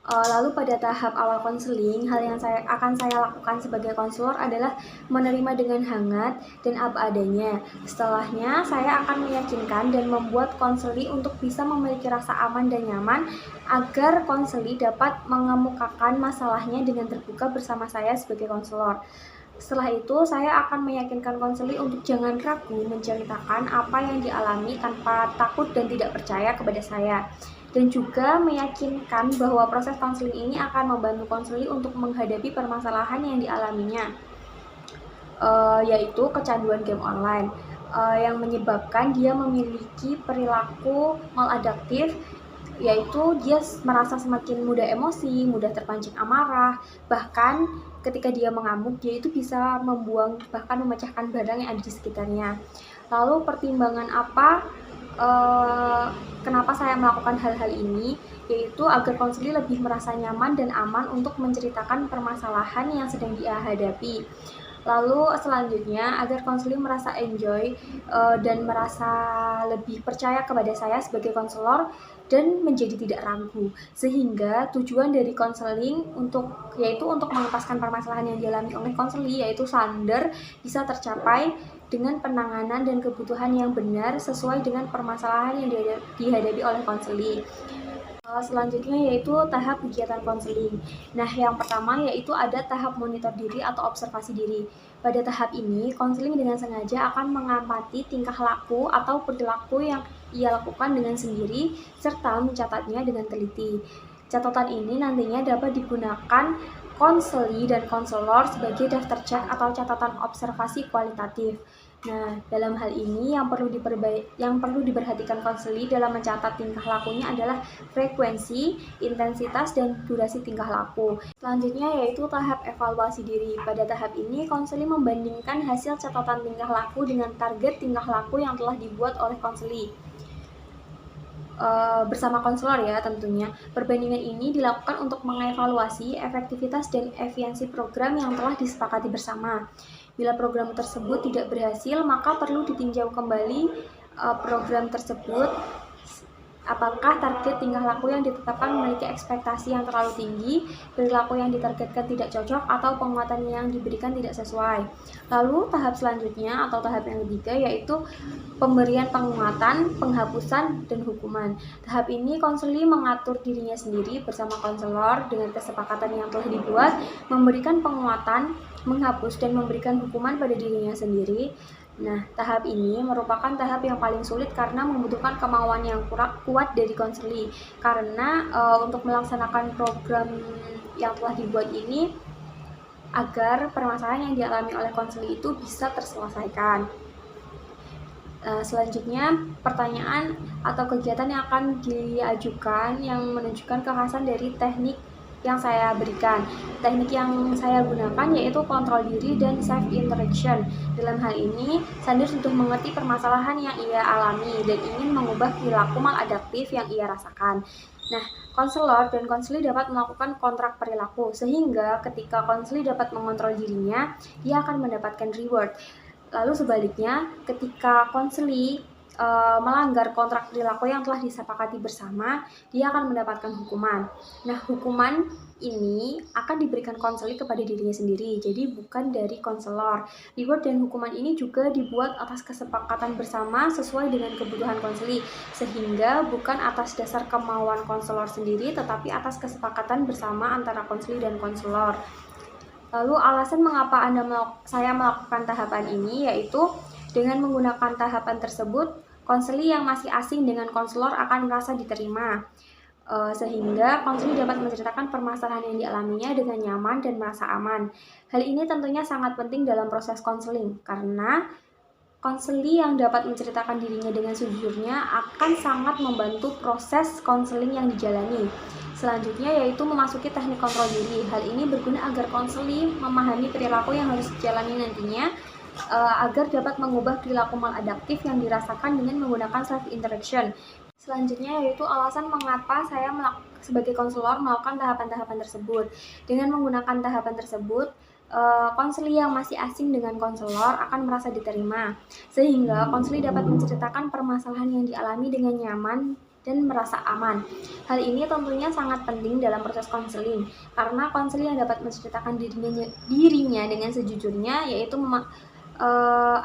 Lalu pada tahap awal konseling, hal yang saya lakukan sebagai konselor adalah menerima dengan hangat dan apa adanya. Setelahnya, saya akan meyakinkan dan membuat konseli untuk bisa memiliki rasa aman dan nyaman agar konseli dapat mengemukakan masalahnya dengan terbuka bersama saya sebagai konselor. Setelah itu, saya akan meyakinkan konseli untuk jangan ragu menceritakan apa yang dialami tanpa takut dan tidak percaya kepada saya. Dan juga meyakinkan bahwa proses konseling ini akan membantu konseli untuk menghadapi permasalahan yang dialaminya, yaitu kecanduan game online, yang menyebabkan dia memiliki perilaku maladaptif, yaitu dia merasa semakin mudah emosi, mudah terpancing amarah, bahkan ketika dia mengamuk, dia itu bisa membuang bahkan memecahkan barang yang ada di sekitarnya. Lalu pertimbangan apa kenapa saya melakukan hal-hal ini, yaitu agar konseli lebih merasa nyaman dan aman untuk menceritakan permasalahan yang sedang dia hadapi. Lalu selanjutnya agar konseling merasa enjoy dan merasa lebih percaya kepada saya sebagai konselor dan menjadi tidak ragu, sehingga tujuan dari konseling yaitu untuk mengentaskan permasalahan yang dialami oleh konseli, yaitu SANDER, bisa tercapai dengan penanganan dan kebutuhan yang benar sesuai dengan permasalahan yang dihadapi oleh konseli. Selanjutnya yaitu tahap kegiatan konseling. Nah, yang pertama yaitu ada tahap monitor diri atau observasi diri. Pada tahap ini, konseling dengan sengaja akan mengamati tingkah laku atau perilaku yang ia lakukan dengan sendiri, serta mencatatnya dengan teliti. Catatan ini nantinya dapat digunakan konseli dan konselor sebagai daftar cek atau catatan observasi kualitatif. Nah, dalam hal ini yang perlu diperhatikan konseli dalam mencatat tingkah lakunya adalah frekuensi, intensitas, dan durasi tingkah laku. Selanjutnya yaitu tahap evaluasi diri. Pada tahap ini, konseli membandingkan hasil catatan tingkah laku dengan target tingkah laku yang telah dibuat oleh konseli. Bersama konselor ya tentunya. Perbandingan ini dilakukan untuk mengevaluasi efektivitas dan efisiensi program yang telah disepakati bersama. Bila program tersebut tidak berhasil, maka perlu ditinjau kembali program tersebut. Apakah target tingkah laku yang ditetapkan memiliki ekspektasi yang terlalu tinggi, perilaku yang ditargetkan tidak cocok, atau penguatan yang diberikan tidak sesuai. Lalu tahap selanjutnya atau tahap yang ketiga yaitu pemberian penguatan, penghapusan, dan hukuman. Tahap ini konseli mengatur dirinya sendiri bersama konselor dengan kesepakatan yang telah dibuat, memberikan penguatan, menghapus, dan memberikan hukuman pada dirinya sendiri. Nah, tahap ini merupakan tahap yang paling sulit karena membutuhkan kemauan yang kuat dari konseli. Karena untuk melaksanakan program yang telah dibuat ini agar permasalahan yang dialami oleh konseli itu bisa terselesaikan. Selanjutnya, pertanyaan atau kegiatan yang akan diajukan yang menunjukkan kekhasan dari teknik yang saya berikan. Teknik yang saya gunakan yaitu kontrol diri dan self interaction. Dalam hal ini, Sander sudah mengerti permasalahan yang ia alami dan ingin mengubah perilaku maladaptif yang ia rasakan. Nah, konselor dan konseli dapat melakukan kontrak perilaku, sehingga ketika konseli dapat mengontrol dirinya, dia akan mendapatkan reward. Lalu sebaliknya, ketika konseli melanggar kontrak perilaku yang telah disepakati bersama, dia akan mendapatkan hukuman. Nah, hukuman ini akan diberikan konseli kepada dirinya sendiri, jadi bukan dari konselor. Reward dan hukuman ini juga dibuat atas kesepakatan bersama sesuai dengan kebutuhan konseli, sehingga bukan atas dasar kemauan konselor sendiri, tetapi atas kesepakatan bersama antara konseli dan konselor. Lalu alasan mengapa saya melakukan tahapan ini yaitu dengan menggunakan tahapan tersebut, konseli yang masih asing dengan konselor akan merasa diterima, sehingga konseli dapat menceritakan permasalahan yang dialaminya dengan nyaman dan merasa aman. Hal ini tentunya sangat penting dalam proses konseling, karena konseli yang dapat menceritakan dirinya dengan sejujurnya akan sangat membantu proses konseling yang dijalani. Selanjutnya yaitu memasuki teknik kontrol diri. Hal ini berguna agar konseli memahami perilaku yang harus dijalani nantinya, agar dapat mengubah perilaku maladaptif yang dirasakan dengan menggunakan self interaction. Selanjutnya yaitu alasan mengapa saya sebagai konselor melakukan tahapan-tahapan tersebut. Dengan menggunakan tahapan tersebut, konseli yang masih asing dengan konselor akan merasa diterima, sehingga konseli dapat menceritakan permasalahan yang dialami dengan nyaman dan merasa aman. Hal ini tentunya sangat penting dalam proses konseling, karena konselor yang dapat menceritakan dirinya dengan sejujurnya yaitu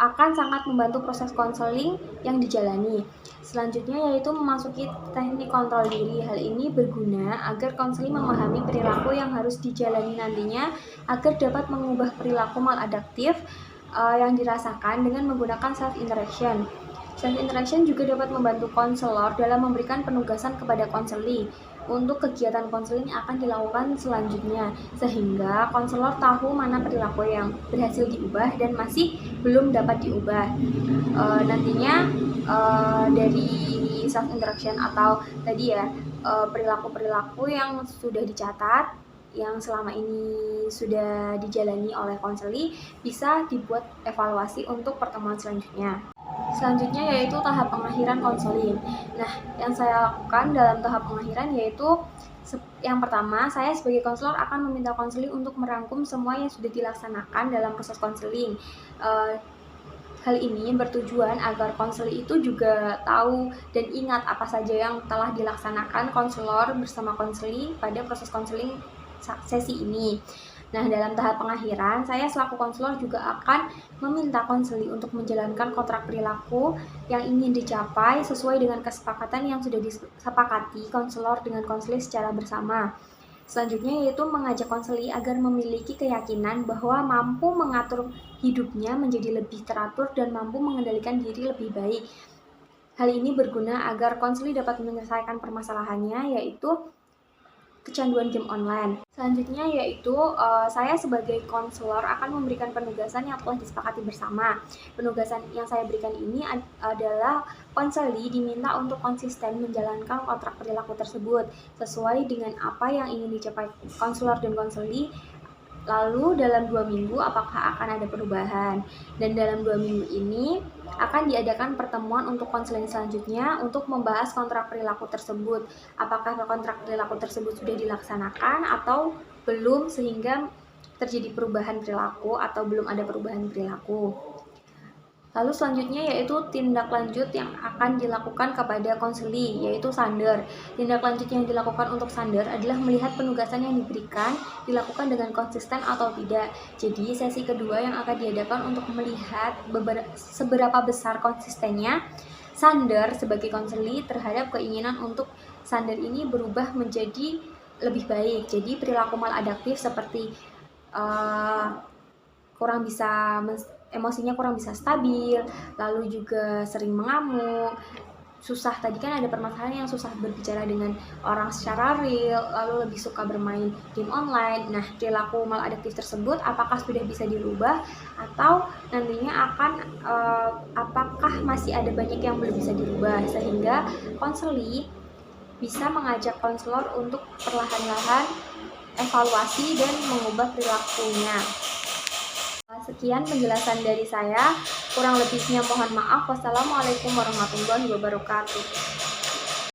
akan sangat membantu proses konseling yang dijalani. Selanjutnya yaitu memasuki teknik kontrol diri. Hal ini berguna agar konseling memahami perilaku yang harus dijalani nantinya agar dapat mengubah perilaku maladaptif yang dirasakan dengan menggunakan self-interaction. Self-interaction juga dapat membantu konselor dalam memberikan penugasan kepada konseli untuk kegiatan konseling yang akan dilakukan selanjutnya, sehingga konselor tahu mana perilaku yang berhasil diubah dan masih belum dapat diubah. Nantinya dari self interaction atau tadi ya perilaku-perilaku yang sudah dicatat yang selama ini sudah dijalani oleh konseli bisa dibuat evaluasi untuk pertemuan selanjutnya. Selanjutnya yaitu tahap pengakhiran konseling. Nah, yang saya lakukan dalam tahap pengakhiran yaitu yang pertama, saya sebagai konselor akan meminta konseling untuk merangkum semua yang sudah dilaksanakan dalam proses konseling. Hal ini bertujuan agar konseling itu juga tahu dan ingat apa saja yang telah dilaksanakan konselor bersama konseli pada proses konseling sesi ini. Nah, dalam tahap pengakhiran, saya selaku konselor juga akan meminta konseli untuk menjalankan kontrak perilaku yang ingin dicapai sesuai dengan kesepakatan yang sudah disepakati konselor dengan konseli secara bersama. Selanjutnya yaitu mengajak konseli agar memiliki keyakinan bahwa mampu mengatur hidupnya menjadi lebih teratur dan mampu mengendalikan diri lebih baik. Hal ini berguna agar konseli dapat menyelesaikan permasalahannya, yaitu kecanduan game online. Selanjutnya yaitu saya sebagai konselor akan memberikan penugasan yang telah disepakati bersama. Penugasan yang saya berikan ini adalah konseli diminta untuk konsisten menjalankan kontrak perilaku tersebut sesuai dengan apa yang ingin dicapai konselor dan konseli. Lalu dalam 2 minggu apakah akan ada perubahan, dan dalam 2 minggu ini akan diadakan pertemuan untuk konseling selanjutnya untuk membahas kontrak perilaku tersebut. Apakah kontrak perilaku tersebut sudah dilaksanakan atau belum sehingga terjadi perubahan perilaku atau belum ada perubahan perilaku. Lalu selanjutnya yaitu tindak lanjut yang akan dilakukan kepada konseli, yaitu sander. Tindak lanjut yang dilakukan untuk sander adalah melihat penugasan yang diberikan dilakukan dengan konsisten atau tidak. Jadi sesi kedua yang akan diadakan untuk melihat seberapa besar konsistennya sander sebagai konseli terhadap keinginan untuk sander ini berubah menjadi lebih baik. Jadi perilaku maladaptif seperti emosinya kurang bisa stabil, lalu juga sering mengamuk, susah, tadi kan ada permasalahan yang susah berbicara dengan orang secara real, lalu lebih suka bermain game online. Nah, perilaku maladaptif tersebut apakah sudah bisa dirubah atau nantinya akan apakah masih ada banyak yang belum bisa dirubah, sehingga konseli bisa mengajak konselor untuk perlahan-lahan evaluasi dan mengubah perilakunya. Sekian penjelasan dari saya, kurang lebihnya mohon maaf. Wassalamualaikum warahmatullahi wabarakatuh.